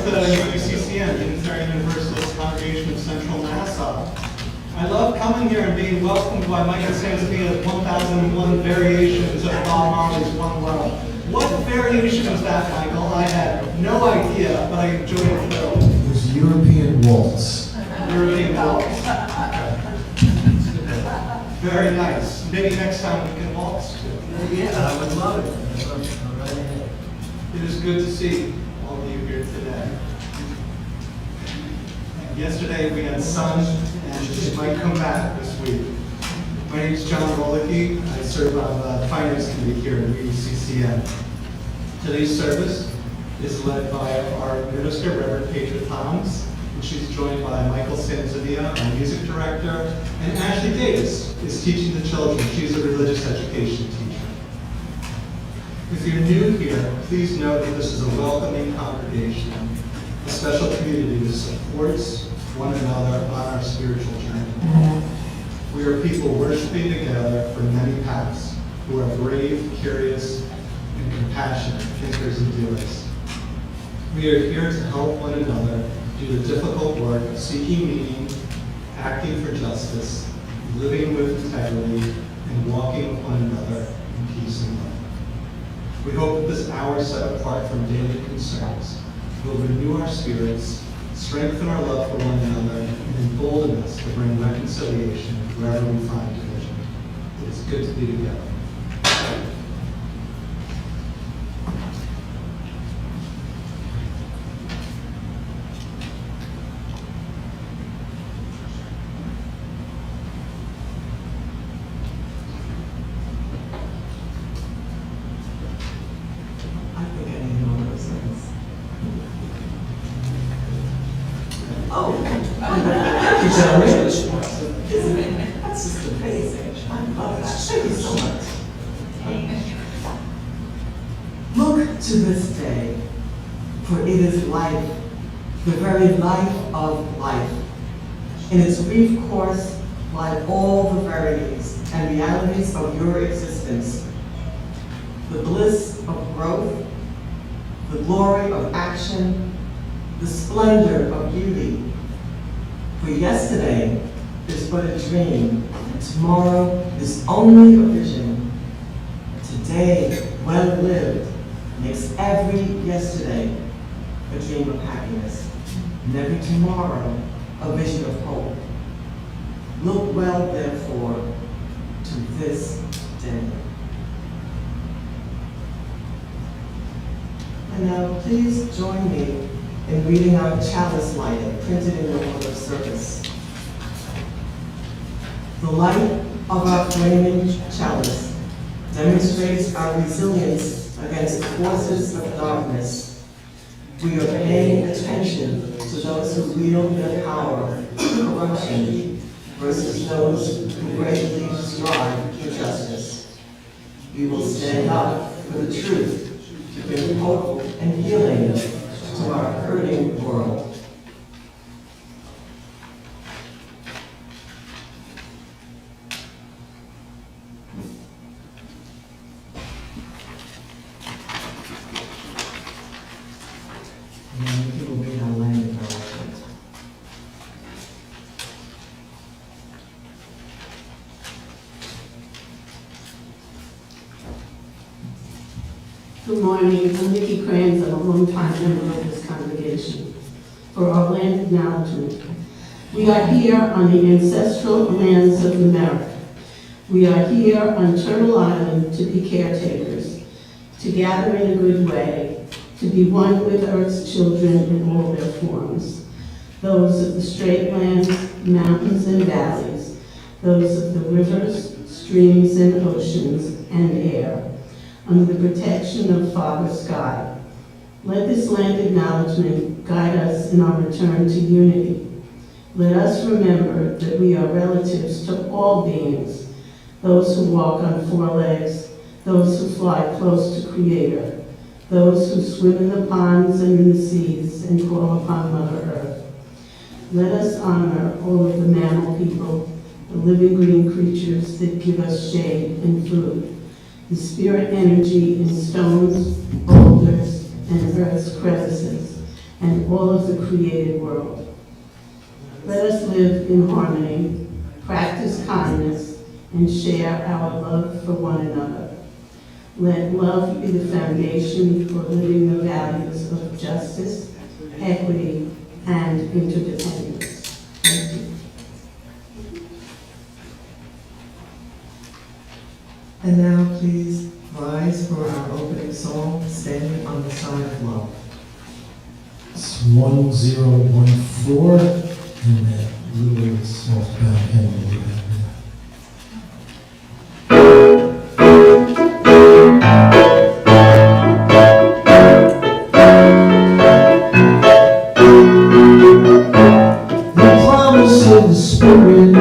to UUCCN, Unitarian Universalist Congregation of Central Nassau. I love coming here and being welcomed by Michael Santavia's 1001 variations of Bob Marley's One World. What variation was that, Michael? I had no idea, but I enjoyed it thoroughly. It was European waltz. European waltz. Very nice. Maybe next time we can waltz too. Yeah, I would love it. Right ahead. It is good to see all of you here today. Yesterday we had sun, and it might come back this week. My name is John Rolicki. I serve on the Finance Committee here at UUCCN. Today's service is led by our minister, Reverend Petra Toms, and she's joined by Michael Sanzavia, our music director, and Ashley Davis is teaching the children. She's a religious education teacher. If you're new here, please know that this is a welcoming congregation, a special community that supports one another on our spiritual journey. We are people worshiping together from many paths, who are brave, curious, and compassionate thinkers and doers. We are here to help one another do the difficult work of seeking meaning, acting for justice, living with integrity, and walking with one another in peace and love. We hope that this hour set apart from daily concerns will renew our spirits, strengthen our love for one another, and embolden us to bring reconciliation wherever we find division. It is good to be together. That's just amazing. I love that. Thank you so much. Look to this day, for it is life, the very life of life. In its brief course lie all the verities and realities of your existence, the bliss of growth, the glory of action, the splendor of beauty. For yesterday is but a dream, and tomorrow is only a vision. Today, well lived, makes every yesterday a dream of happiness, and every tomorrow a vision of hope. Look well, therefore, to this day. And now please join me in reading our chalice lighting printed in the order of service. The light of our flaming chalice demonstrates our resilience against the forces of darkness. We are paying attention to those who wield their power to corruption versus those who bravely strive for justice. We will stand up for the truth to bring hope and healing to our hurting world. And we will read our land acknowledgement. Good morning, I'm Nikki Kranz, I'm a longtime member of this congregation. For our land acknowledgement, we are here on the ancestral lands of America. We are here on Turtle Island to be caretakers, to gather in a good way, to be one with Earth's children in all their forms. Those of the straight lands, mountains and valleys, those of the rivers, streams and oceans and air, under the protection of Father Sky. Let this land acknowledgement guide us in our return to unity. Let us remember that we are relatives to all beings, those who walk on four legs, those who fly close to Creator, those who swim in the ponds and in the seas and call upon Mother Earth. Let us honor all of the mammal people, the living green creatures that give us shade and food, the spirit energy in stones, boulders, and earth's crevices, and all of the created world. Let us live in harmony, practice kindness, and share our love for one another. Let love be the foundation for living the values of justice, equity, and interdependence. Thank you. And now please rise for our opening song, Standing on the Side of Love. It's 1014, and that little soft pound hand will be back there. The promise of the Spirit,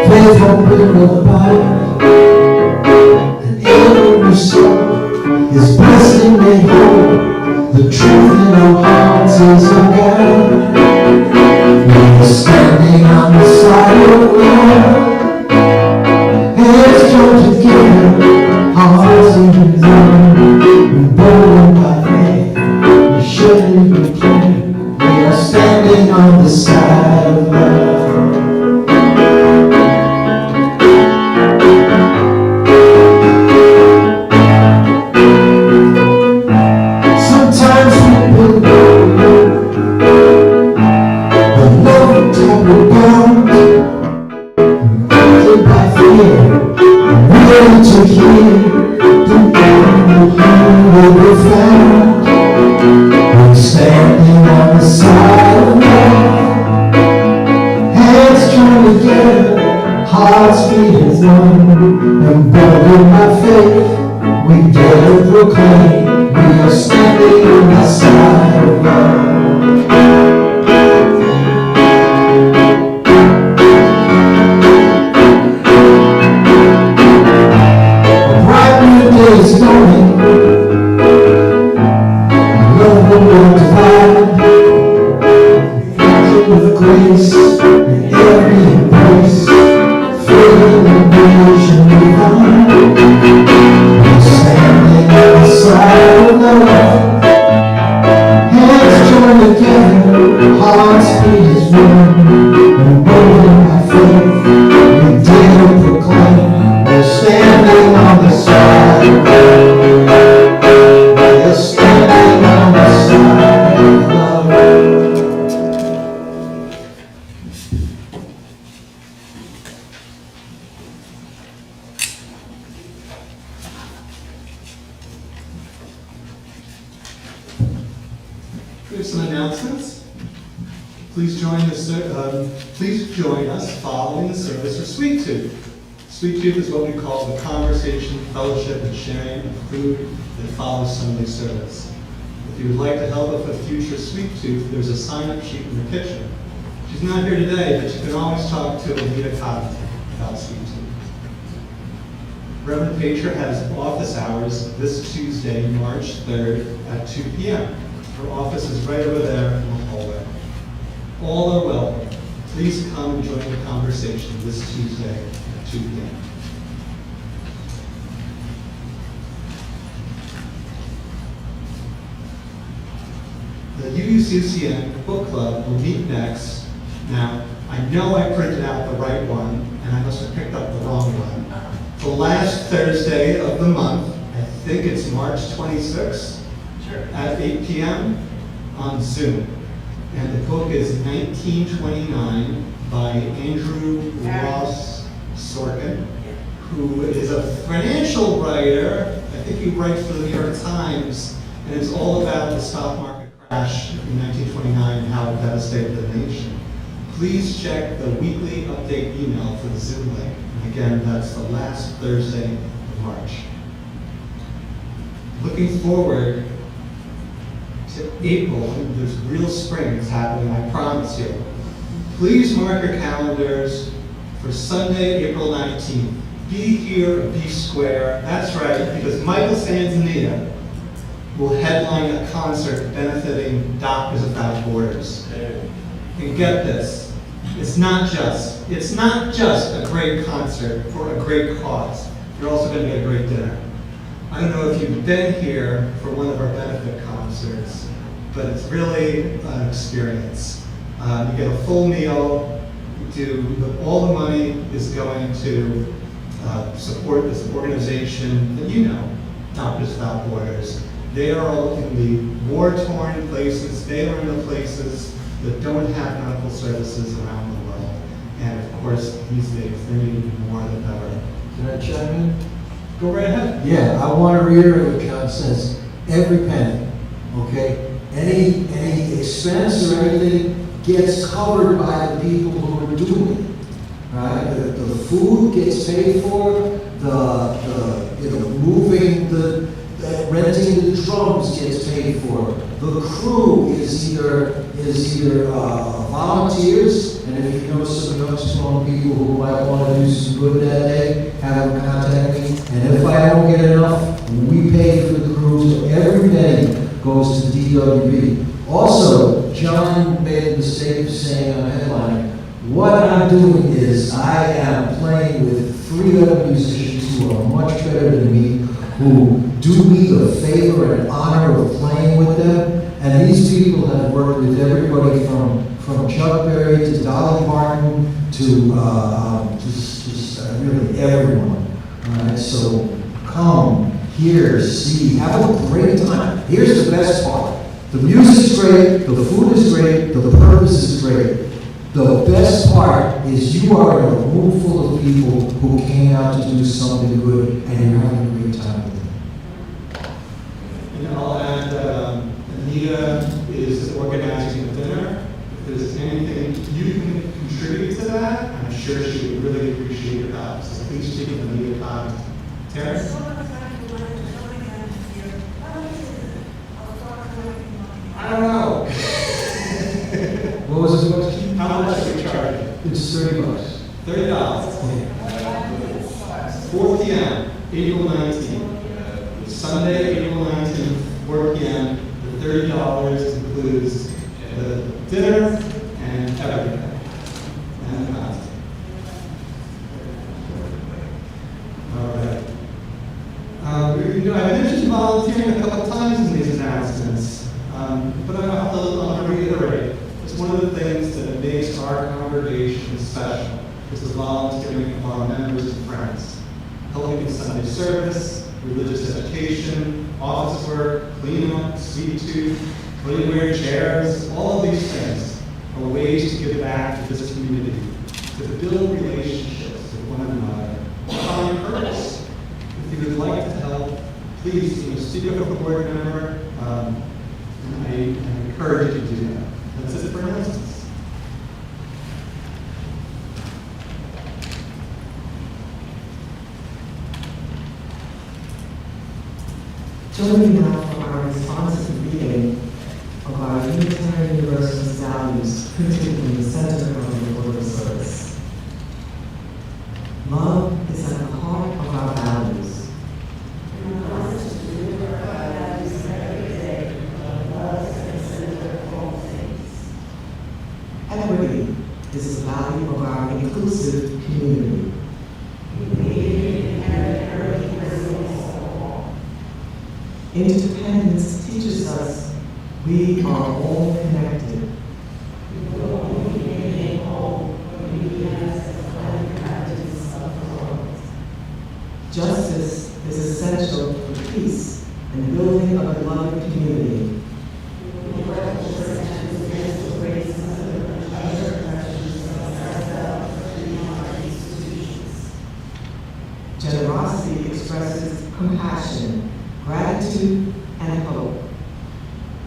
faith, hope, and love, and every soul is blessed and made whole. The truth in our hearts is a guide. We are standing on the side of love. Hands joined together, hearts in one. We're bold by faith, we shouldn't be playing. We are standing on the side of love. Sometimes we've been lonely, but love time we're bound, haunted by fear, willing to hear the one who will be found. I'm standing on the side of love, hands joined together, hearts beating one, and bold in my faith, we dare proclaim. We are standing on the side of love. A bright new day is dawning. Love will not divide. Filled with grace in every embrace. Filled with vision divine. We're standing on the side of love. Hands joined together, hearts beat as one. And bold in my faith, we dare to proclaim. We're standing on the side of love. We're standing on the side of love. We have some announcements. Please join us following the service for Sweet Tooth. Sweet Tooth is what we call the conversation, fellowship, and sharing of food that follows Sunday service. If you would like to help with a future Sweet Tooth, there's a sign-up sheet in the kitchen. She's not here today, but you can always talk to Anita Cotton about Sweet Tooth. Reverend Pacher has office hours this Tuesday, March 3rd at 2 p.m. Her office is right over there in the hallway. All are welcome. Please come and join the conversation this Tuesday at 2 p.m. The UUCCN Book Club will meet next. Now, I know I printed out the right one, and I must have picked up the wrong one. The last Thursday of the month, I think it's March 26th, at 8 p.m. on Zoom. And the book is 1929 by Andrew Ross Sorkin, who is a financial writer. I think he writes for the New York Times, and it's all about the stock market crash in 1929 and how it devastated the nation. Please check the weekly update email for the Zoom link. And again, that's the last Thursday of March. Looking forward to April, there's real spring that's happening, I promise you. Please mark your calendars for Sunday, April 19th. Be here, be square. That's right, because Michael Sanzanita will headline a concert benefiting Doctors Without Borders. And get this, it's not just a great concert for a great cause. You're also going to get a great dinner. I don't know if you've been here for one of our benefit concerts. officers, but it's really an experience. You get a full meal. All the money is going to support this organization that you know, Doctors Without Borders. They are all in the war-torn places. They are in the places that don't have medical services around the world. And of course, these days, they're needed more than ever. Can I chime in? Go right ahead. Yeah, I want to reiterate what John says. Every penny, okay? Any expense or anything gets covered by the people who are doing it, right? The food gets paid for, renting the drums gets paid for. The crew is either volunteers, and if you know some young, strong people who might want to do some good that day, have them contact me. And if I don't get enough, we pay for the crew, so every penny goes to DWB. Also, John made the mistake of saying on the headline, what I'm doing is I am playing with 3 other musicians who are much better than me, who do me the favor and honor of playing with them. And these people have worked with everybody from Chuck Berry to Dolly Parton to just really everyone. All right, so come here, see, have a great time. Here's the best part. The music's great, the food is great, the purpose is great. The best part is you are in a room full of people who came out to do something good, and you're having a great time with them. And I'll add that Anita is organizing the dinner. If there's anything you can contribute to that, I'm sure she would really appreciate your help. So please speak with Anita about it. Terrence? I don't know. What was the question? How much are we charging? It's $30. $30. Yeah. 4 p.m., April 19th. Sunday, April 19th, 4 p.m. The $30 includes the dinner and everything. And the costume. All right. I mentioned volunteering a couple times in these announcements, but I want to reiterate. It's one of the things that makes our congregation special. It's the volunteering of our members and friends, helping in Sunday service, religious education, office work, cleanup, sweet tooth, putting away chairs. All of these things are ways to give back to this community, to build relationships with one another, find purpose. If you would like to help, please speak with a board member. I encourage you to do that. That's it for announcements. Join me now for our responsive reading of our Unitarian Universalist values printed in the center of the Order Service. Love is at the heart of our values. Equity is the value of our inclusive community. Interdependence teaches us we are all connected. Justice is essential for peace and building a beloved community. Generosity expresses compassion, gratitude, and hope.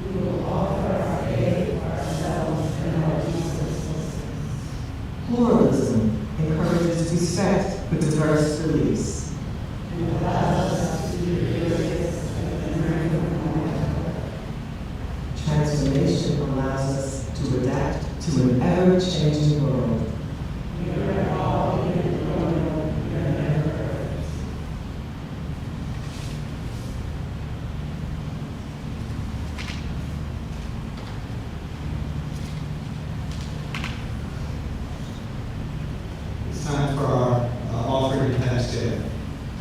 We will offer our aid, ourselves, and our resources. Pluralism encourages respect for diverse beliefs. It allows us to be curious and learn from one another. Transformation allows us to adapt to an ever-changing world. We are all in the world, we are never perfect. It's time for our offering and thanksgiving.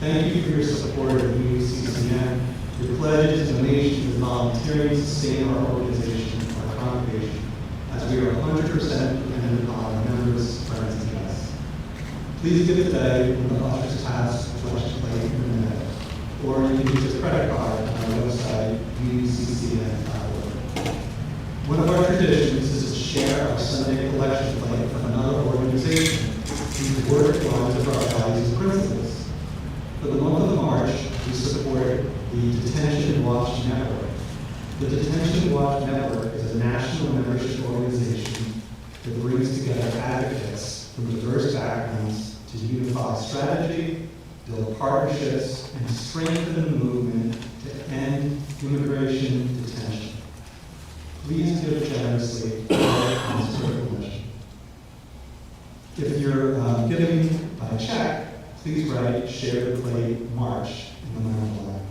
Thank you for your support of UUCCN, your pledges, donations, and volunteers. volunteering to sustain our organization, our congregation, as we are 100% dependent upon our members, friends, and guests. Please give today when the ushers pass the collection plate in a minute, or you can use a credit card on our website, UUCCN.org. One of our traditions is to share our Sunday collection plate from another organization whose work aligns with our values and principles. For the month of March, we support the Detention Watch Network. The Detention Watch Network is a national membership organization that brings together advocates from diverse backgrounds to unify strategy, build partnerships, and strengthen the movement to end immigration detention. Please give generously to our historical mission. If you're giving by check, please write Share the Plate March in the envelope.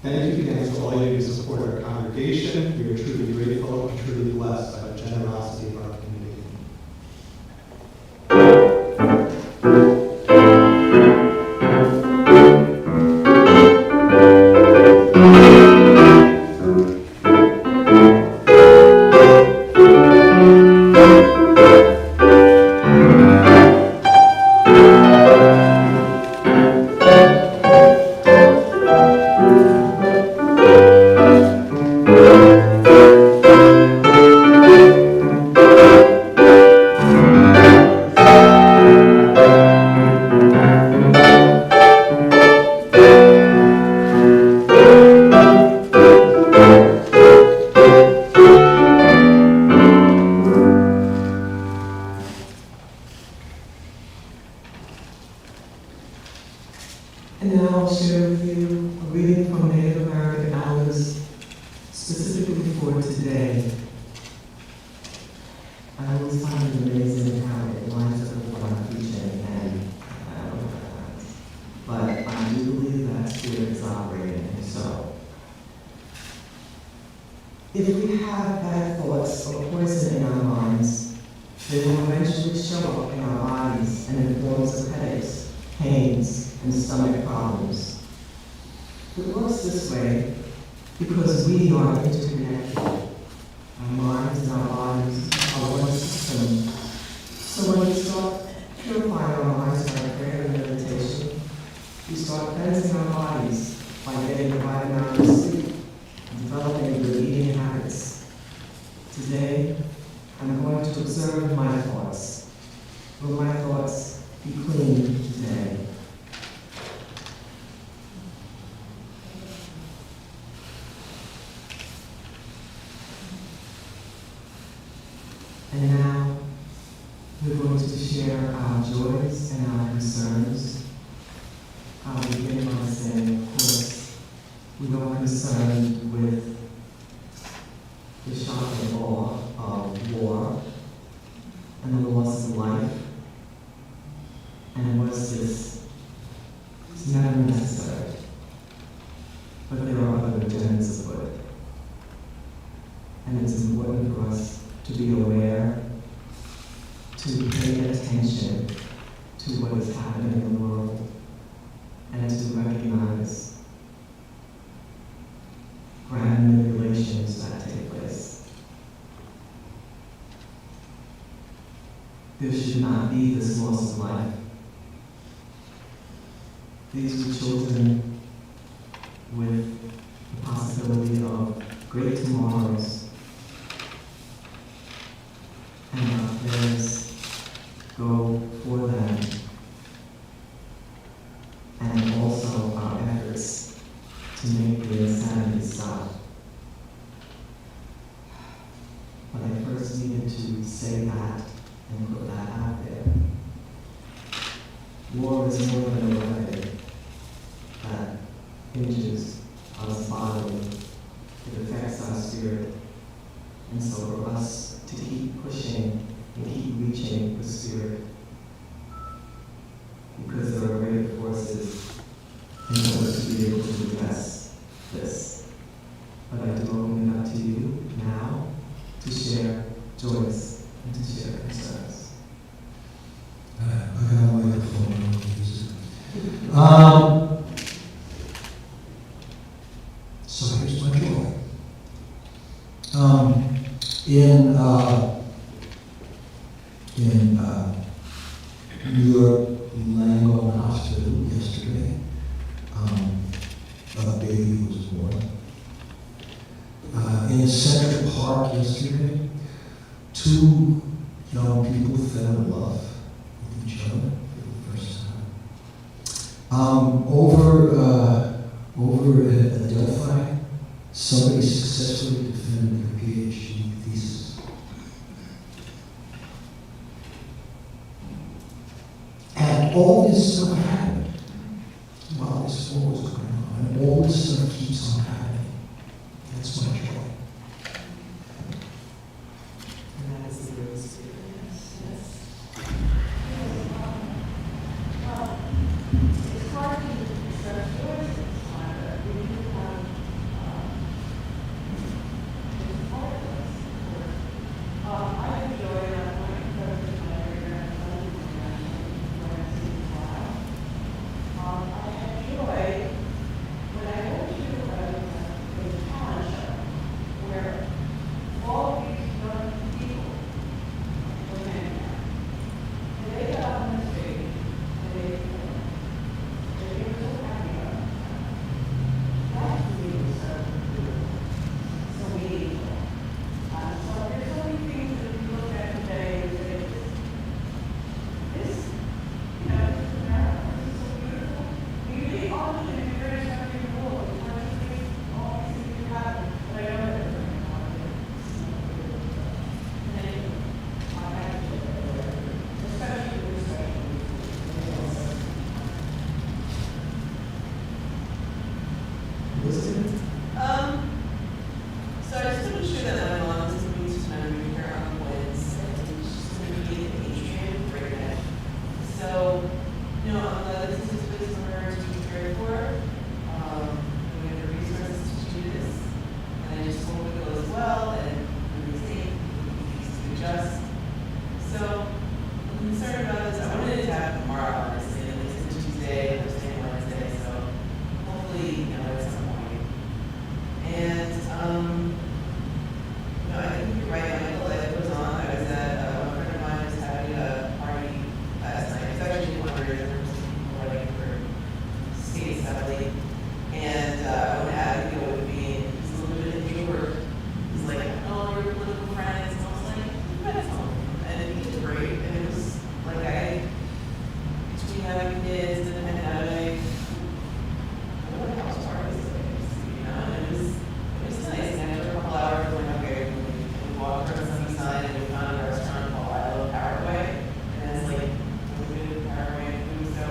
Thank you again to all of you who support our congregation. We are truly grateful and truly blessed by the generosity of our community. And now I'll share with you a reading from Native American Hours, specifically for today. I always find it amazing how it lines up with what I'm preaching, and I don't know what that is. But I do believe that spirit is operating, and so. If we have bad thoughts or poison in our minds, they will eventually show up in our bodies and in forms of headaches, pains, and stomach problems. It works this way because we are interconnected. Our minds and our bodies are one system. So when we start purifying our minds by prayer and meditation, we start cleansing our bodies by getting the right amount of sleep and developing good eating habits. Today, I'm going to observe my thoughts. Will my thoughts be clean today? And now, we're going to share our joys and our concerns. I'll begin by saying, of course, we are concerned with the shock and awe of war and the loss of life. And what's this? It's never necessary. But there are other agendas afoot. And it's important for us to be aware, to pay attention to what is happening in the world, and to recognize grand manipulations that take place. There should not be this loss of life. These were children with the possibility of great tomorrows. And our prayers go for them, and also our efforts to make the insanity stop. But I first needed to say that and put that out there. War is more than a weapon that injures us bodily. It affects our spirit. And so for us to keep pushing and keep reaching the spirit, because there are greater forces in order to be able to address this. But I do open it up to you now to share joys and to share concerns. I got a microphone. So here's my joy. In New York Langone Hospital yesterday, a baby was born. In Central Park yesterday, 2 young people fell in love with each other for the first time. Over at Delphi, somebody successfully defended their PhD thesis. And all this stuff happened while this war was going on. And all this stuff keeps on happening. That's my joy. And that is the real experience. Yes. It's hard to accept yours this time, but we do have it's part of us. I enjoy that my cousin, my grandson, I enjoy when I go to a talent show where all these young people will hang out. And they get up on the stage and they perform. And you're so happy about it. That to me is so beautiful, so meaningful. So there's so many things that you look at today and say, this, you know, this is America, this is so beautiful. You really are living in a very country in the world. You want to think all these things that happen, but I know that they're going to happen. And I have to look at it, especially with special needs. So I just want to show that my mom is moving to memory here on Wednesday. She's going to be in Atrium Breakneck. So, you know, this is good for her to be cared for. We have the resources to do this. And I just hope it goes well and we think things to adjust. So, I'm concerned about this. I wanted it to happen tomorrow, honestly, and it's Tuesday, Thursday, and Wednesday. So, hopefully, you know, at some point. And, you know, I think you're right, Michael, it goes on. I was at, one friend of mine was having a party last night. It's actually one of the reasons people are like for state assembly. And, I went out to go with me, and he's a little bit introvert. He's like, oh, we're political friends. And I was like, that's home. And he did great. And it was like, between having kids and pandemic, what a house party is, you know, and it was nice. And after a couple hours, we went, okay, we walked around Sunnyside and we found a restaurant called I Love Paraguay. And it's like really good Paraguayan food. So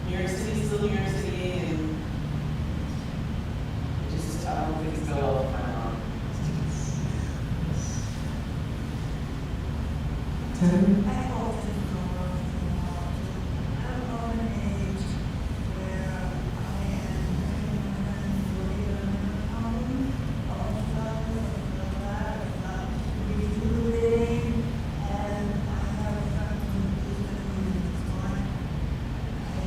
New York City is still New York City, and it just, I don't think it's go well with my mom. Tammy? I often go on I'm of an age where I am rejuvenating, and I have a friend who is living in his mind. I am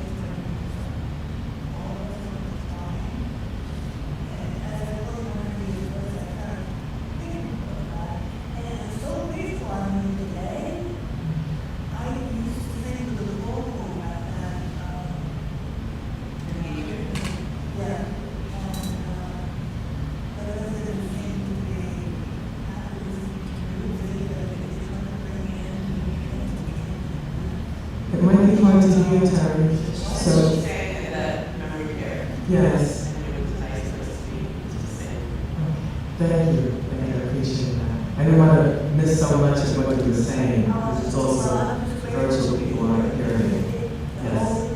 all of them is fine. And as I look on the videos, I kind of think about that. And it's so peaceful on me today. I used to think of the local at that, yeah, and, but it doesn't seem to be happening to me, that it's going to bring me into It might be hard to hear, Terry. So So, she's saying that memory care. yes. And it was nice for us to be to say. Thank you. I appreciate that. I didn't want to miss so much of what you were saying. It's also virtual people are hearing it. Yes. Okay.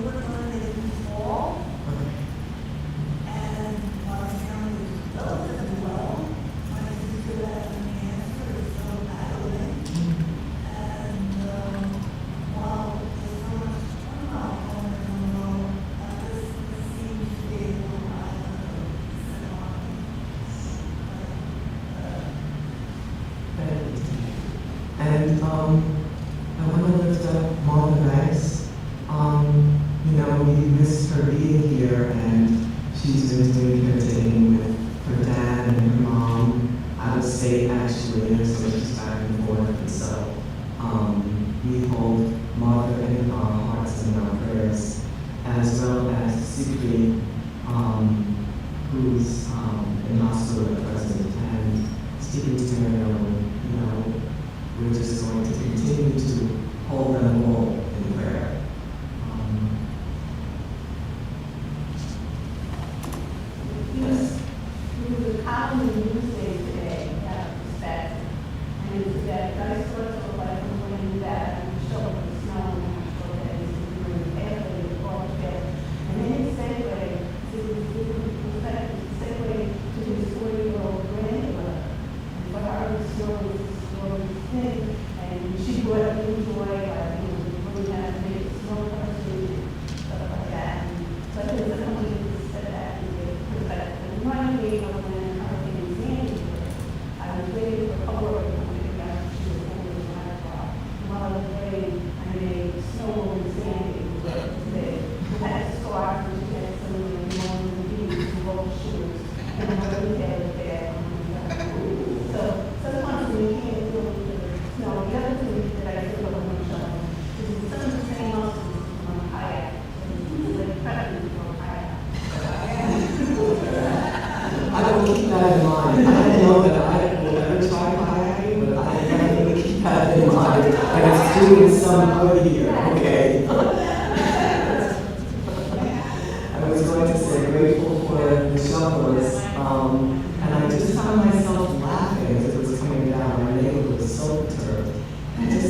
And my family is relatively well. My sister has cancer, is still battling. And while there's so much turmoil going on, this seems to be a little island of And I want to lift up Martha Banks. You know, we missed her being here, and she's been doing her thing with her dad and her mom. state actually, and so just back and forth. And so we hold Martha in our hearts and our prayers, as well as Sikri, who's in hospital at present, and Stephen Terrell. You know, we're just going to continue to hold them all in prayer. Yes. It was a common news day today, that respect. And it's that nice sort of like when that show the snow and show that is doing everything all together. And then it segued to this 40-year-old grandmother. And for her, the story thing. And she brought up new joy, like, you know, really have to make a snow person and stuff like that. So I think it's a company that said that and get perspective. And one day when Hurricane Sandy hit, I was waiting for cover and I figured out she was over the fire car. While I was waiting, I made snow and Sandy today. I had a scarf and she had some of the morning beads and roll shoes. And I really had it there. So sometimes when you can't do it, no, the other thing that I feel about my show is some of the same houses on a kayak. And it's like prepping for a kayak. I will keep that in mind. I don't know that I will ever try kayaking, but I definitely keep that in mind. And it's doing some good here, okay? I was going to say grateful for the shovels, and I just found myself laughing as it was coming down. My neighbor was so perturbed. This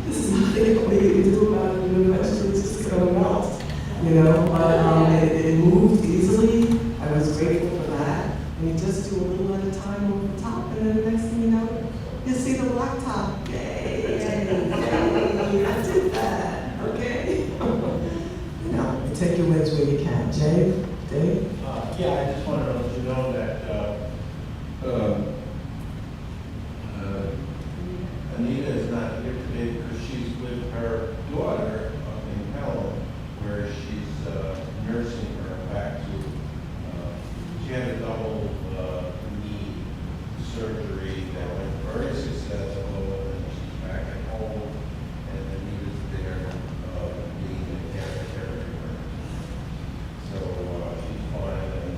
is nothing that we can do about it. Eventually it's just going to melt, you know? But it moved easily. I was grateful for that. And you just do a little at a time over the top, and then the next thing you know, you see the blacktop. Yay, yay, yay, I did that, okay? You know, you take your wins where you can. Jay, Dave? Yeah, I just wanted to let you know that Anita is not here today because she's with her daughter in Pelham, where she's nursing her back to. She had a double knee surgery that went very successful, and she's back at home, and Anita's there being a caregiver. So she's fine, and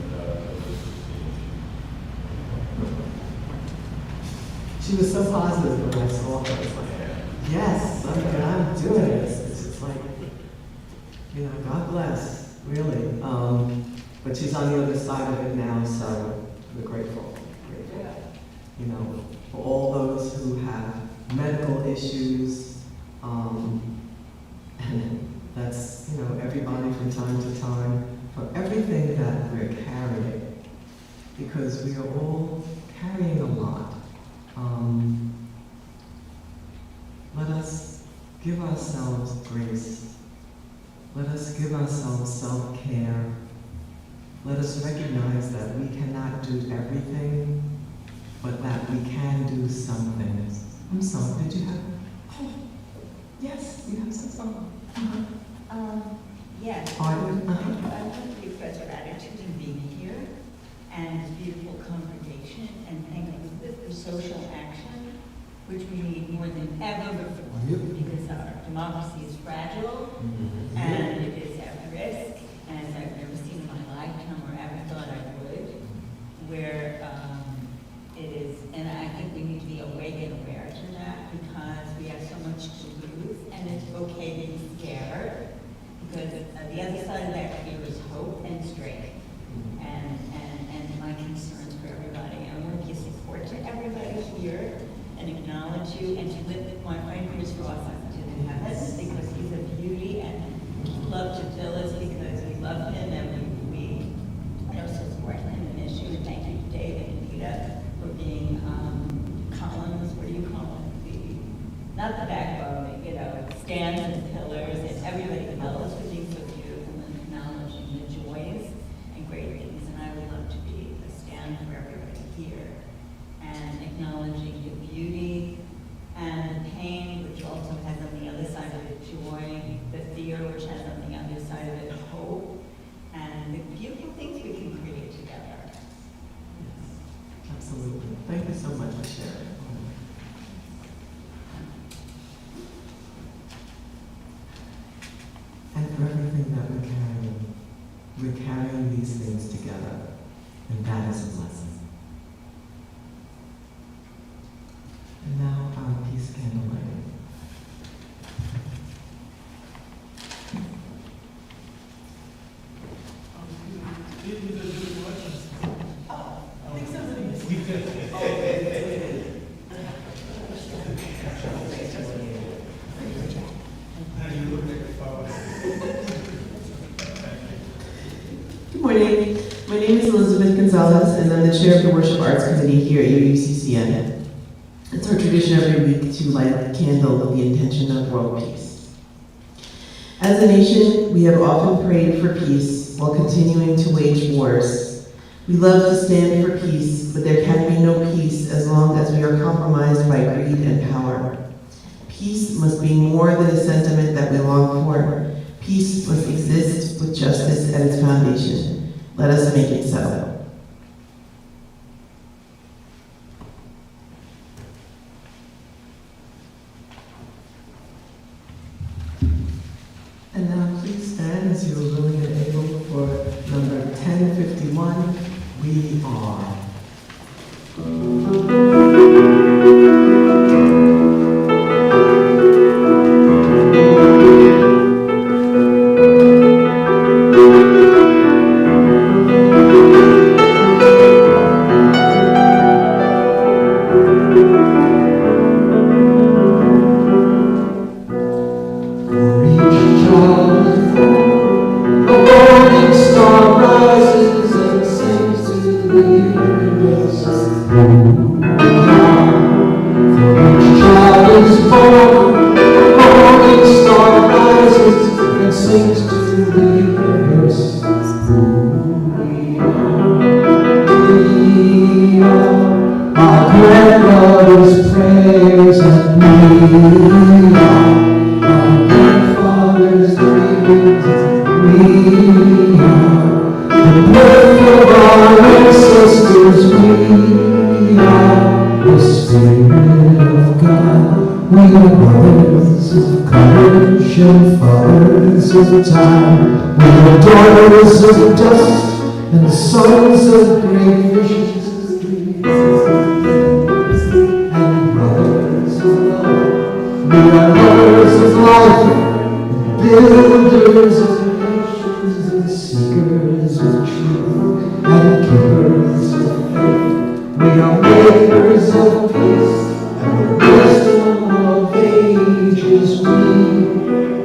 She was so positive when I saw her. It's like, yes, I'm doing this. It's just like, you know, God bless, really. But she's on the other side of it now, so we're grateful. You know, for all those who have medical issues, and that's, you know, everybody from time to time, for everything that we're carrying, because we are all carrying a lot. Let us give ourselves grace. Let us give ourselves self-care. Let us recognize that we cannot do everything, but that we can do some things. I'm sorry, did you have? Oh, yes, you have some song. Yes. Pardon? I want to express our gratitude in being here and this beautiful congregation, and thank you for social action, which we need more than ever before, because our democracy is fragile and it is at risk, as I've never seen in my lifetime or ever thought I would, where it is, and I think we need to be awake and aware to that, because we have so much to lose, and it's okay to be scared, because the other side of that fear is hope and strength, and my concerns for everybody. I want to give support to everybody here and acknowledge you, and to lift my fingers crossed to the heavens, because he's a beauty, and love to fill us because we love him, and we support him in issue. And thank you to Dave and Anita for being columns, what do you call them? Not the backbone, you know, stands and pillars, and everybody else for being so beautiful and acknowledging the joys and great things. And I would love to be a stand for everybody here, and acknowledging the beauty and the pain, which also has on the other side of it joy, the fear, which has on the other side of it hope, and the beautiful things we can create together. Absolutely. Thank you so much for sharing. And for everything that we're carrying these things together, and that is a blessing. And now our peace candle lighting. Good morning. My name is Elizabeth Gonzalez, and I'm the chair of the Worship Arts Committee here at UUCCN. It's our tradition every week to light a candle with the intention of world peace. As a nation, we have often prayed for peace while continuing to wage wars. We love to stand for peace, but there can be no peace as long as we are compromised by greed and power. Peace must be more than a sentiment that we long for. Peace must exist with justice at its foundation. Let us make it so. And now please stand as you are willing and able for number 1051, We Are. Time, we are daughters of dust and sons of great visions and brothers of love. We are lovers of life and builders of nations and seekers of truth and keepers of faith. We are makers of peace and the wisdom of ages. We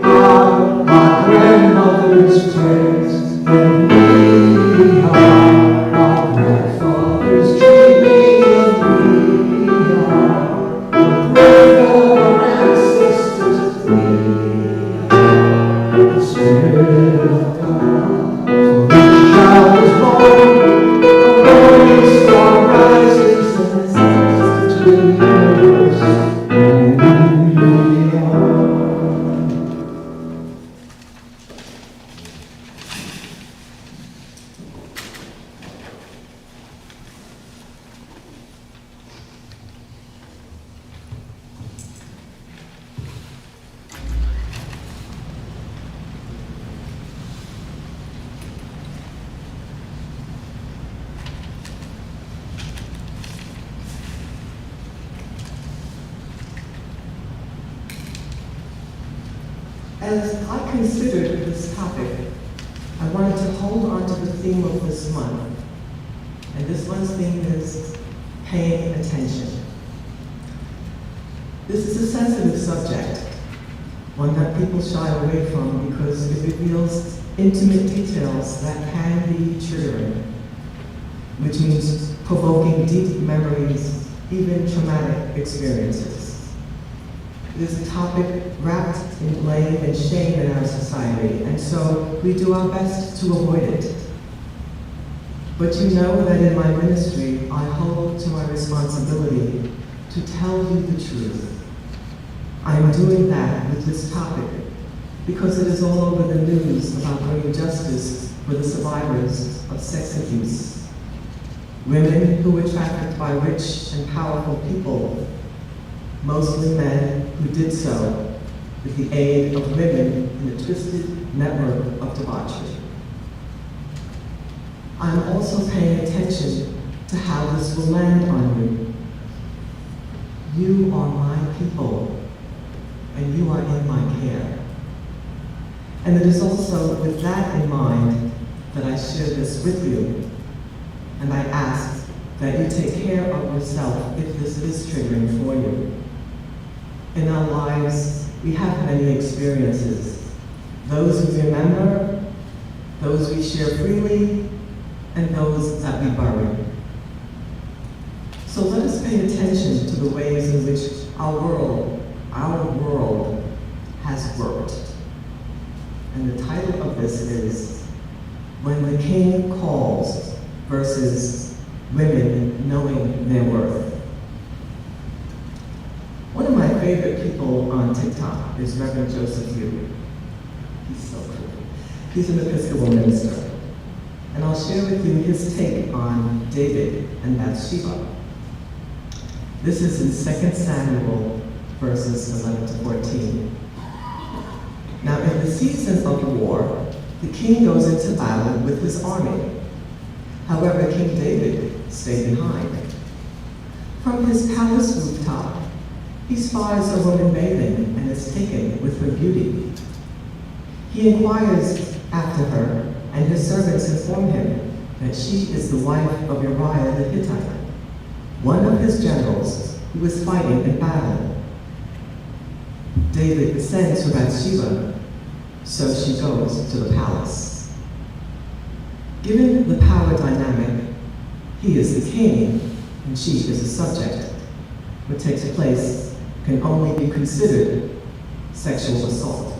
are our grandmother's prayers, and we are our grandfather's dreaming, and we are the breath of our ancestors. We are the Spirit of God. For each child is born, a morning star rises and sings to the universe. As I considered this topic, I wanted to hold on to the theme of this month. And this month's theme is paying attention. This is a sensitive subject, one that people shy away from because it reveals intimate details that can be triggering, which means provoking deep memories, even traumatic experiences. It is a topic wrapped in blame and shame in our society, and so we do our best to avoid it. But you know that in my ministry, I hold to my responsibility to tell you the truth. I am doing that with this topic because it is all over the news about bringing justice for the survivors of sex abuse. women who were trafficked by rich and powerful people, mostly men who did so with the aid of women in a twisted network of debauchery. I'm also paying attention to how this will land on you. You are my people, and you are in my care. And it is also with that in mind that I share this with you, and I ask that you take care of yourself if this is triggering for you. In our lives, we have many experiences, those we remember, those we share freely, and those that we bury. So let us pay attention to the ways in which our world has worked. And the title of this is When the King Calls versus Women Knowing Their Worth. One of my favorite people on TikTok is Reverend Joseph Yu. He's so cool. He's an Episcopal minister. And I'll share with you his take on David and Bathsheba. This is in 2 Samuel verses 11 to 14. Now in the season of war, the king goes into battle with his army. However, King David stayed behind. From his palace rooftop, he spies a woman bathing and is taken with her beauty. He inquires after her, and his servants inform him that she is the wife of Uriah the Hittite, one of his generals who was fighting in battle. David sends for Bathsheba, so she goes to the palace. Given the power dynamic, he is the king and she is a subject. What takes place can only be considered sexual assault.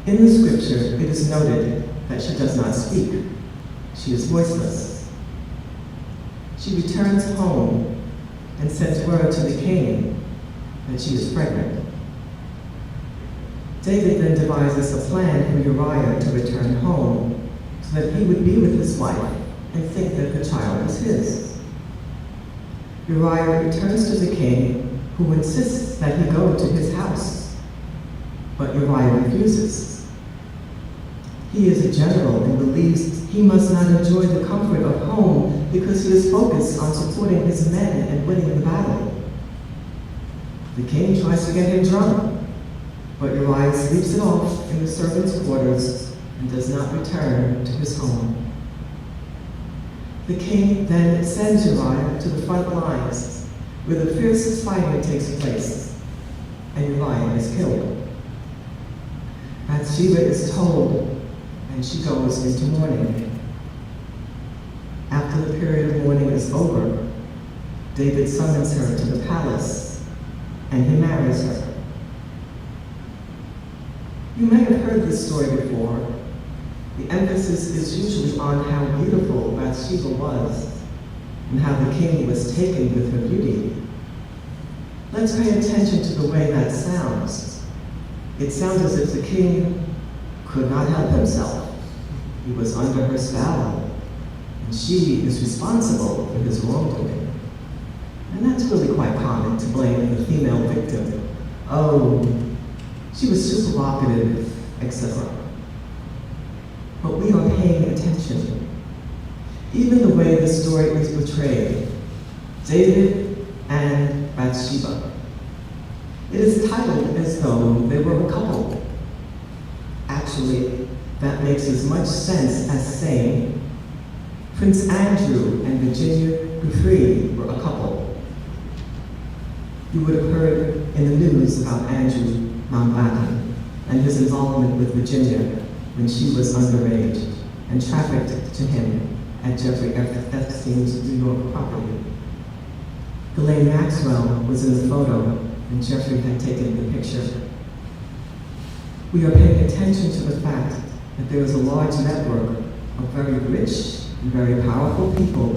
In the scripture, it is noted that she does not speak. She is voiceless. She returns home and sends word to the king that she is pregnant. David then devises a plan for Uriah to return home so that he would be with his wife and think that the child was his. Uriah returns to the king, who insists that he go to his house, but Uriah refuses. He is a general and believes he must not enjoy the comfort of home because he is focused on supporting his men and winning the battle. The king tries to get him drunk, but Uriah sleeps it off in the servants' quarters and does not return to his home. The king then sends Uriah to the front lines, where the fiercest fighting takes place, and Uriah is killed. Bathsheba is told, and she goes into mourning. After the period of mourning is over, David summons her to the palace, and he marries her. You may have heard this story before. The emphasis is usually on how beautiful Bathsheba was and how the king was taken with her beauty. Let's pay attention to the way that sounds. It sounds as if the king could not help himself. He was under her spell, and she is responsible for his wrongdoing. And that's really quite common to blame the female victim. Oh, she was too provocative, etc. But we are paying attention. Even the way the story is portrayed, David and Bathsheba. It is titled as though they were a couple. Actually, that makes as much sense as saying Prince Andrew and Virginia Guthrie were a couple. You would have heard in the news about Andrew Mountbatten and his involvement with Virginia when she was underage and trafficked to him at Jeffrey Epstein's New York property. Ghislaine Maxwell was in the photo and Jeffrey had taken the picture. We are paying attention to the fact that there is a large network of very rich and very powerful people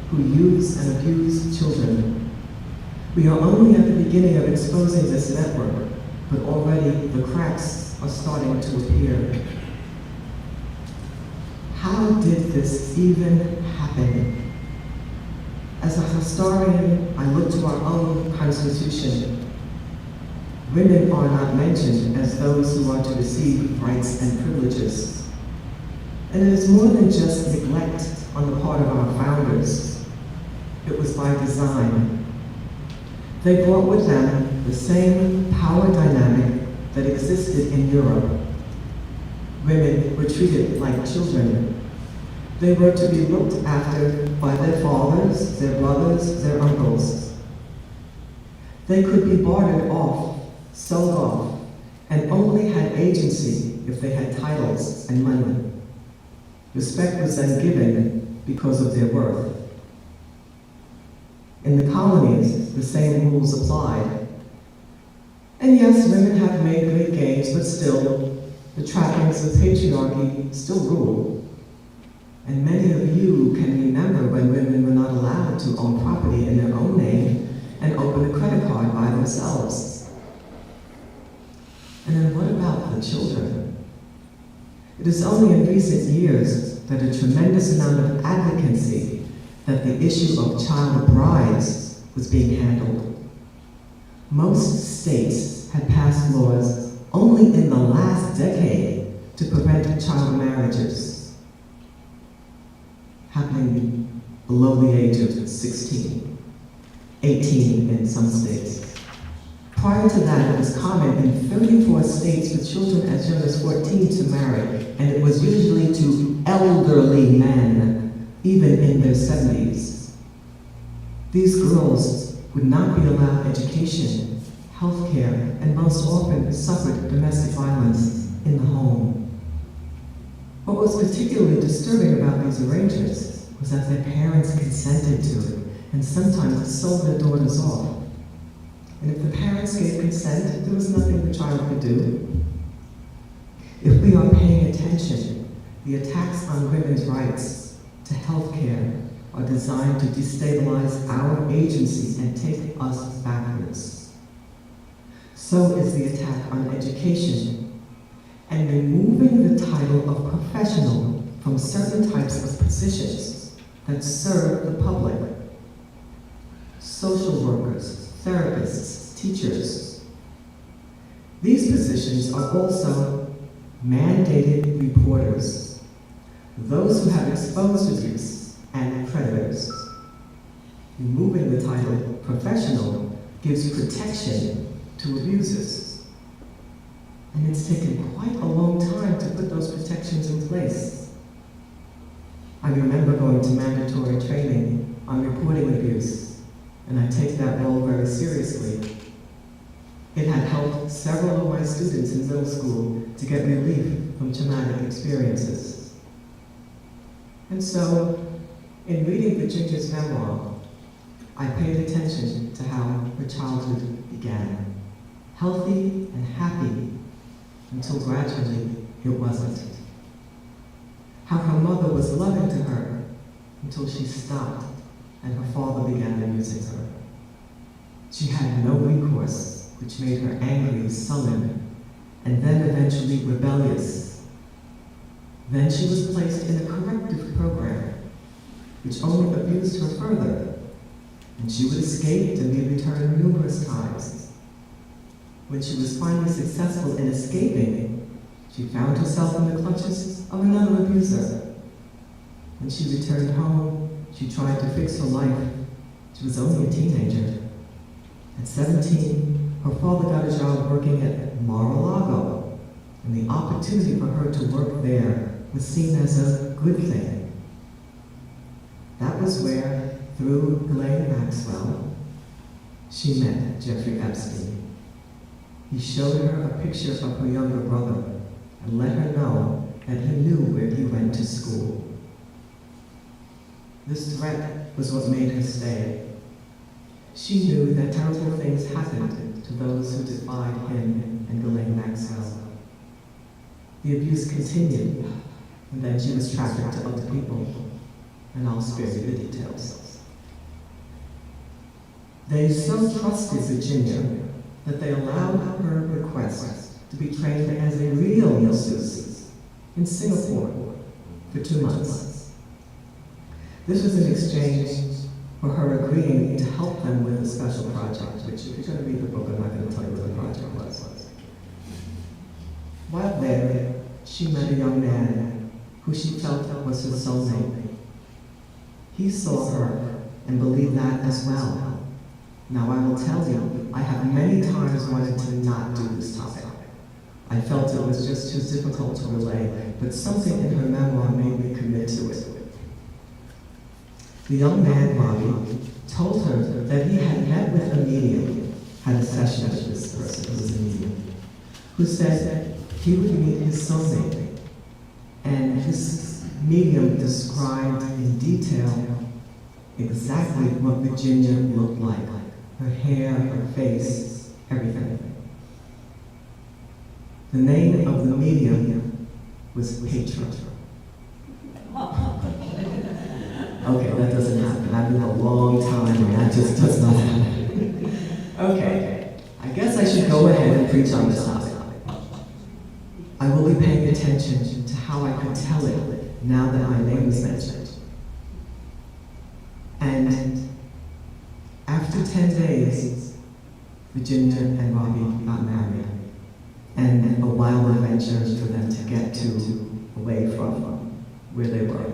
who use and abuse children. We are only at the beginning of exposing this network, but already the cracks are starting to appear. How did this even happen? As a historian, I look to our own Constitution. Women are not mentioned as those who are to receive rights and privileges. And it is more than just neglect on the part of our founders. It was by design. They brought with them the same power dynamic that existed in Europe. Women were treated like children. They were to be looked after by their fathers, their brothers, their uncles. They could be bartered off, sold off, and only had agency if they had titles and money. Respect was then given because of their worth. In the colonies, the same rules applied. And yes, women have made great gains, but still, the trappings of patriarchy still rule. And many of you can remember when women were not allowed to own property in their own name and open a credit card by themselves. And then what about the children? It is only in recent years that a tremendous amount of advocacy that the issue of child brides was being handled. Most states had passed laws only in the last decade to prevent child marriages happening below the age of 16, 18 in some states. Prior to that, it was common in 34 states for children as young as 14 to marry, and it was usually to elderly men, even in their 70s. These girls would not be allowed education, health care, and most often suffered domestic violence in the home. What was particularly disturbing about these arrangements was that their parents consented to it and sometimes sold their daughters off. And if the parents gave consent, there was nothing the child could do. If we are paying attention, the attacks on women's rights to health care are designed to destabilize our agency and take us backwards. So is the attack on education and removing the title of professional from certain types of positions that serve the public. Social workers, therapists, teachers. These positions are also mandated reporters, those who have exposed abuse and predators. Removing the title professional gives protection to abusers. And it's taken quite a long time to put those protections in place. I remember going to mandatory training on reporting abuse, and I take that role very seriously. It had helped several of my students in middle school to get relief from traumatic experiences. And so, in reading Virginia's memoir, I paid attention to how her childhood began. Healthy and happy, until gradually it wasn't. How her mother was loving to her until she stopped and her father began abusing her. She had no recourse, which made her angry, sullen, and then eventually rebellious. Then she was placed in a corrective program, which only abused her further, and she would escape and be returned numerous times. When she was finally successful in escaping, she found herself in the clutches of another abuser. When she returned home, she tried to fix her life. She was only a teenager. At 17, her father got a job working at Mar-a-Lago, and the opportunity for her to work there was seen as a good thing. That was where, through Ghislaine Maxwell, she met Jeffrey Epstein. He showed her a picture of her younger brother and let her know that he knew where he went to school. This threat was what made her stay. She knew that terrible things happened to those who defied him and Ghislaine Maxwell. The abuse continued, and then she was trafficked to other people, and I'll spare you the details. They so trusted Virginia that they allowed her request to be trained as a real masseuse in Singapore for 2 months. This was in exchange for her agreeing to help them with a special project, which if you're going to read the book, I'm not going to tell you what the project was. While there, she met a young man who she felt was her soulmate. He saw her and believed that as well. Now I will tell you, I have many times wanted to not do this topic. I felt it was just too difficult to relay, but something in her memoir made me commit to it. The young man, Bobby, told her that he had met with a medium, had a session with this person who was a medium, who said he would meet his soulmate. And his medium described in detail exactly what Virginia looked like. Her hair, her face, everything. The name of the medium was Petra. Okay, that doesn't happen. I've been a long time and that just does not happen. Okay, I guess I should go ahead and preach on this topic. I will be paying attention to how I could tell it now that my name was mentioned. And after 10 days, Virginia and Robbie got married. And a wild adventure for them to get to away from where they were.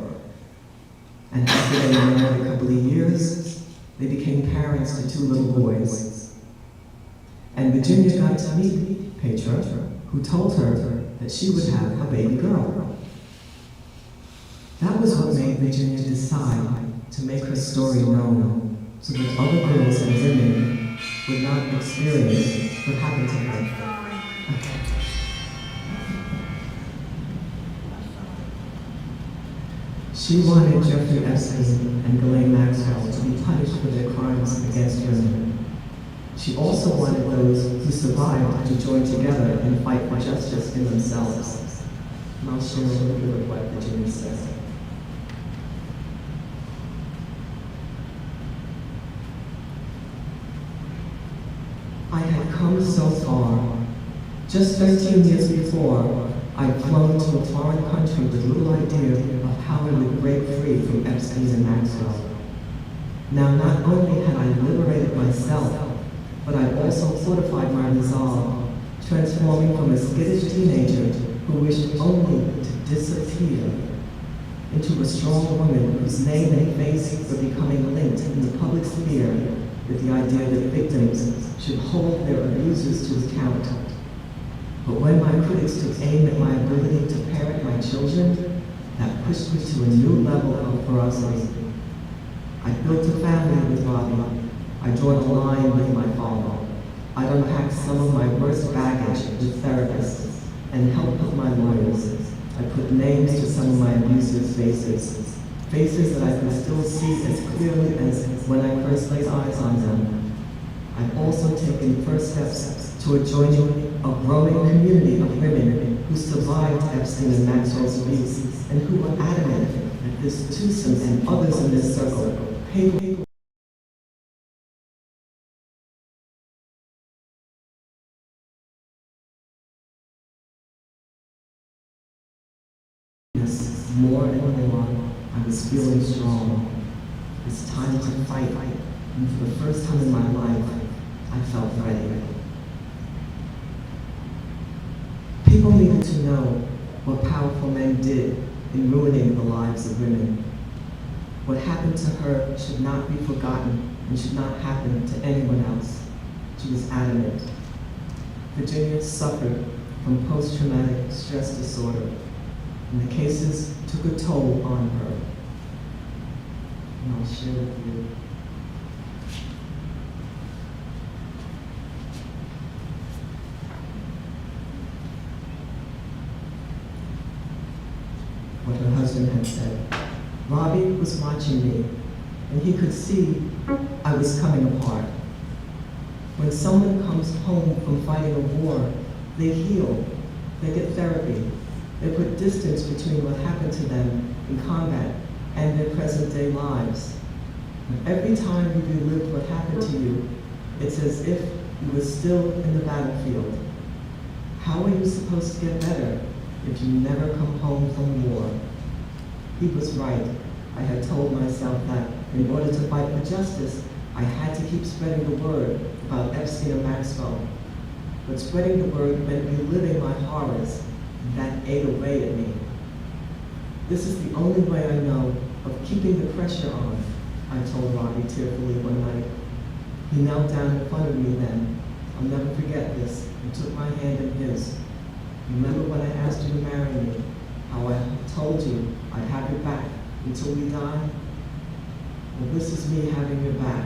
And after they were married a couple of years, they became parents to 2 little boys. And Virginia got to meet Petra, who told her that she would have a baby girl. That was what made Virginia decide to make her story known, so that other girls and women would not experience what happened to her. Okay. She wanted Jeffrey Epstein and Ghislaine Maxwell to be punished for their crimes against women. She also wanted those who survived to join together and fight for justice in themselves. And I'll share a little bit of what Virginia says. I had come so far. Just 13 years before, I'd flown to a foreign country with little idea of how I would break free from Epstein and Maxwell. Now, not only had I liberated myself, but I'd also fortified my resolve, transforming from a skittish teenager who wished only to disappear into a strong woman whose name and face were becoming linked in the public sphere with the idea that victims should hold their abusers to account. But when my critics took aim at my ability to parent my children, that pushed me to a new level of ferocity. I built a family with Robbie. I drawn a line with my father. I unpacked some of my worst baggage with therapists and helped with my lawyers. I put names to some of my abusers' faces, faces that I could still see as clearly as when I first laid eyes on them. I've also taken first steps toward joining a growing community of women who survived Epstein and Maxwell's abuse and who were adamant that this twosome and others in this circle pay more and more. I was feeling strong. It's time to fight. And for the first time in my life, I felt ready. People needed to know what powerful men did in ruining the lives of women. What happened to her should not be forgotten and should not happen to anyone else. She was adamant. Virginia suffered from post-traumatic stress disorder, and the cases took a toll on her. And I'll share with you. What her husband had said. Robbie was watching me, and he could see I was coming apart. When someone comes home from fighting a war, they heal, they get therapy, they put distance between what happened to them in combat and their present-day lives. And every time you relive what happened to you, it's as if you were still in the battlefield. How are you supposed to get better if you never come home from war? He was right. I had told myself that In order to fight for justice, I had to keep spreading the word about Epstein and Maxwell. But spreading the word meant reliving my horrors, and that ate away at me. This is the only way I know of keeping the pressure on, I told Robbie tearfully one night. He knelt down in front of me then. I'll never forget this, and took my hand in his. Remember when I asked you to marry me, how I told you I'd have your back until we die? Well, this is me having your back.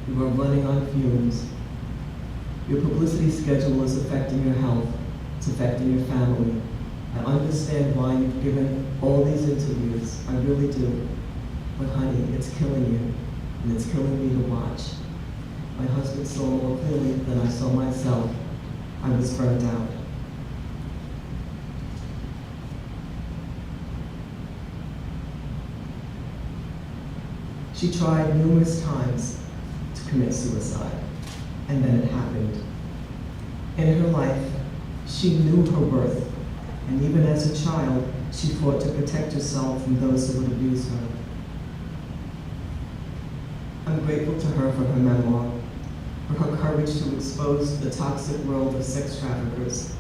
You are running on fumes. Your publicity schedule is affecting your health. It's affecting your family. I understand why you've given all these interviews. I really do. But honey, it's killing you, and it's killing me to watch. My husband saw more clearly than I saw myself. I was burnt out. She tried numerous times to commit suicide, and then it happened. In her life, she knew her worth, and even as a child, she fought to protect herself from those who would abuse her. I'm grateful to her for her memoir, for her courage to expose the toxic world of sex traffickers.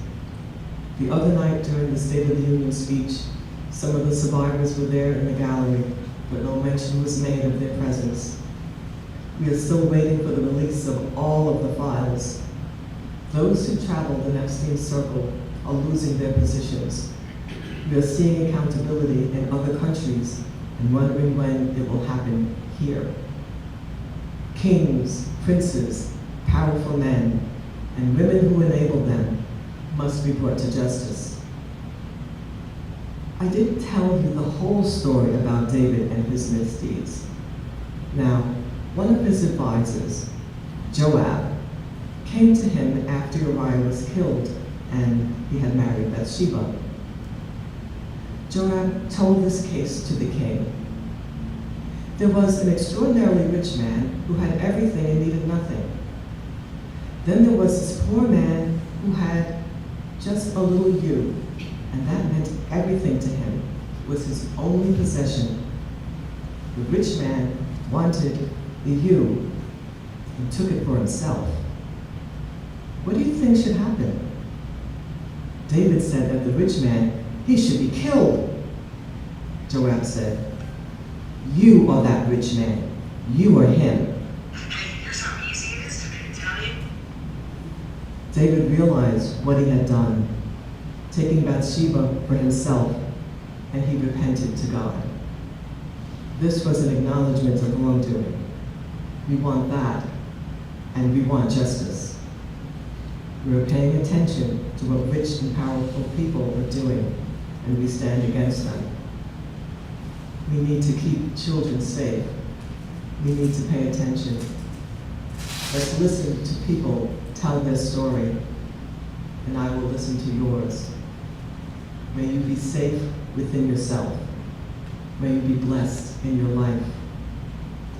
The other night during the State of the Union speech, some of the survivors were there in the gallery, but no mention was made of their presence. We are still waiting for the release of all of the files. Those who traveled in Epstein's circle are losing their positions. We are seeing accountability in other countries and wondering when it will happen here. Kings, princes, powerful men, and women who enable them must be brought to justice. I didn't tell you the whole story about David and his misdeeds. Now, one of his advisors, Joab, came to him after Uriah was killed and he had married Bathsheba. Joab told this case to the king. There was an extraordinarily rich man who had everything and needed nothing. Then there was this poor man who had just a little ewe, and that meant everything to him. It was his only possession. The rich man wanted the ewe and took it for himself. What do you think should happen? David said that the rich man, he should be killed. Joab said, you are that rich man. You are him. Here's how easy it is to make Italian. David realized what he had done, taking Bathsheba for himself, and he repented to God. This was an acknowledgement of wrongdoing. We want that, and we want justice. We are paying attention to what rich and powerful people are doing, and we stand against them. We need to keep children safe. We need to pay attention. Let's listen to people tell their story, and I will listen to yours. May you be safe within yourself. May you be blessed in your life.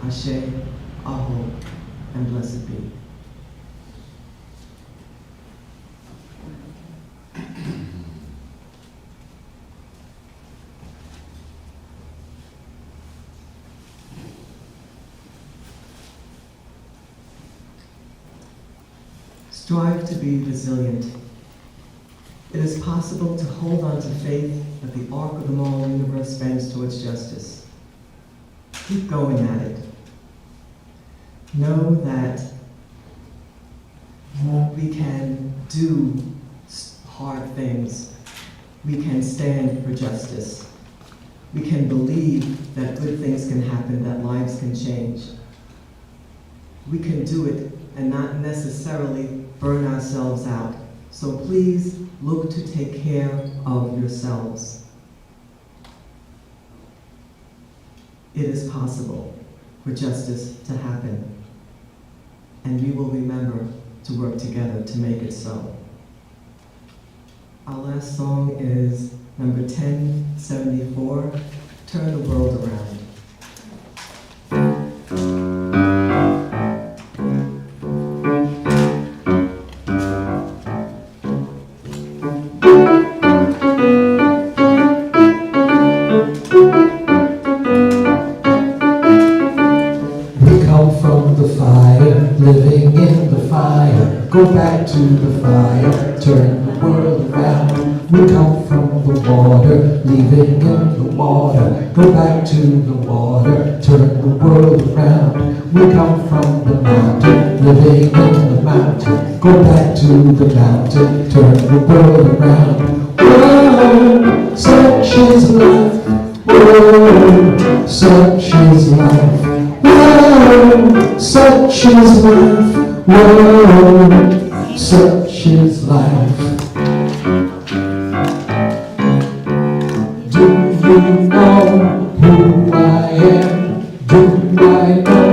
Ashe, Aho, and blessed be. Strive to be resilient. It is possible to hold on to faith that the arc of the moral universe bends towards justice. Keep going at it. Know that we can do hard things. We can stand for justice. We can believe that good things can happen, that lives can change. We can do it and not necessarily burn ourselves out. So please look to take care of yourselves. It is possible for justice to happen, and we will remember to work together to make it so. Our last song is number 1074, Turn the World Around. from the fire, living in the fire. Go back to the fire, turn the world around. We come from the water, leaving in the water. Go back to the water, turn the world around. We come from the mountain, living in the mountain. Go back to the mountain, turn the world around. Whoa, such is life. Whoa, such is life. Whoa, such is life. Whoa, such is life. Do you know who I am? Do I know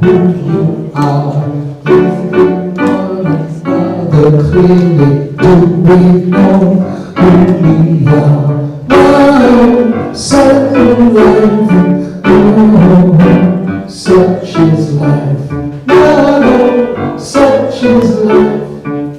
who you are? Living one another clearly. Do we know who we are? Whoa, such is life. Whoa, such is life. Whoa, such is life.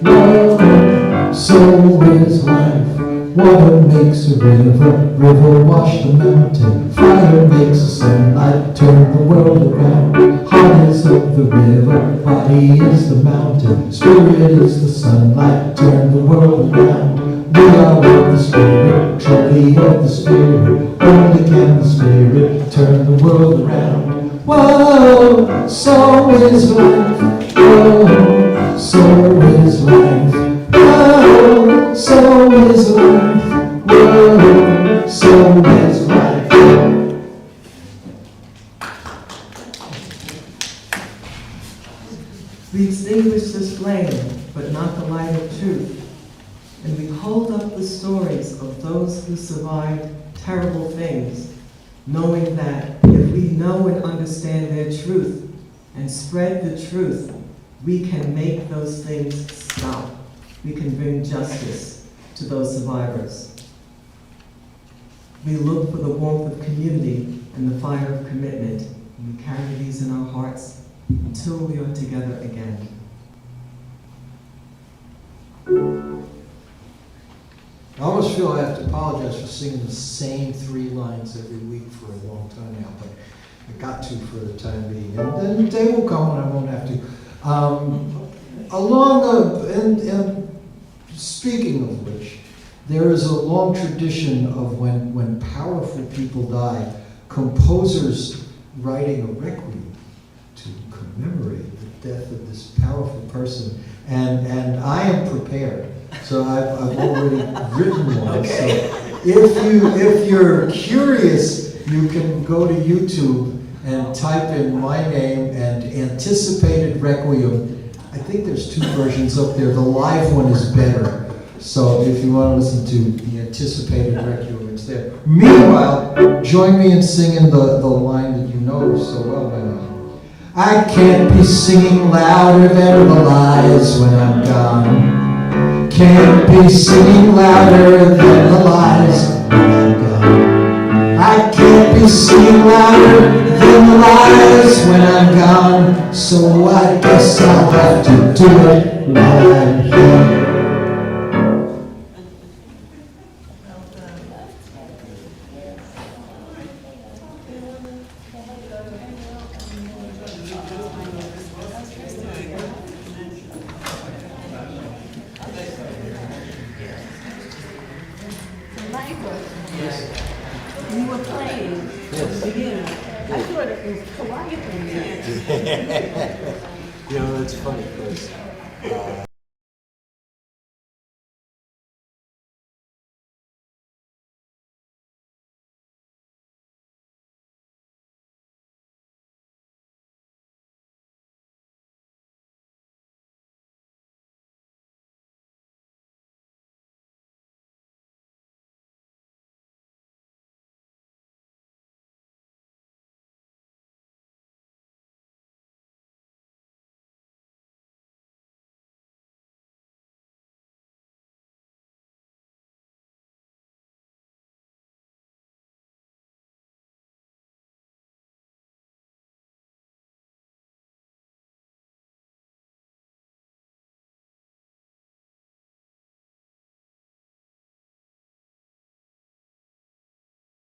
Whoa, so is life. Water makes a river, river wash the mountain. Fire makes the sunlight, turn the world around. Heart is of the river, body is the mountain. Spirit is the sunlight, turn the world around. We are of the spirit, truly of the spirit. Only can the spirit turn the world around. Whoa, so is life. Whoa, so is life. Whoa, so is life. Whoa, so is life. We extinguish this flame, but not the light of truth. And we hold up the stories of those who survived terrible things, knowing that if we know and understand their truth and spread the truth, we can make those things stop. We can bring justice to those survivors. We look for the warmth of community and the fire of commitment, and we carry these in our hearts until we are together again. I almost feel I have to apologize for singing the same 3 lines every week for a long time now, but I got to for the time being. And then the day will come when I won't have to. And speaking of which, there is a long tradition of when powerful people die, composers writing a requiem to commemorate the death of this powerful person. And I am prepared. So I've already written one. Okay. So if you're curious, you can go to YouTube and type in my name and Anticipated Requiem. I think there's 2 versions up there. The live one is better. So if you want to listen to the Anticipated Requiem, it's there. Meanwhile, join me in singing the line that you know so well by now. I can't be singing louder than the lies when I'm gone. Can't be singing louder than the lies when I'm gone. I can't be singing louder than the lies when I'm gone. So I guess I'll have to do it while I'm here. You were playing at the beginning. I thought it was quiet in there. You know, that's funny because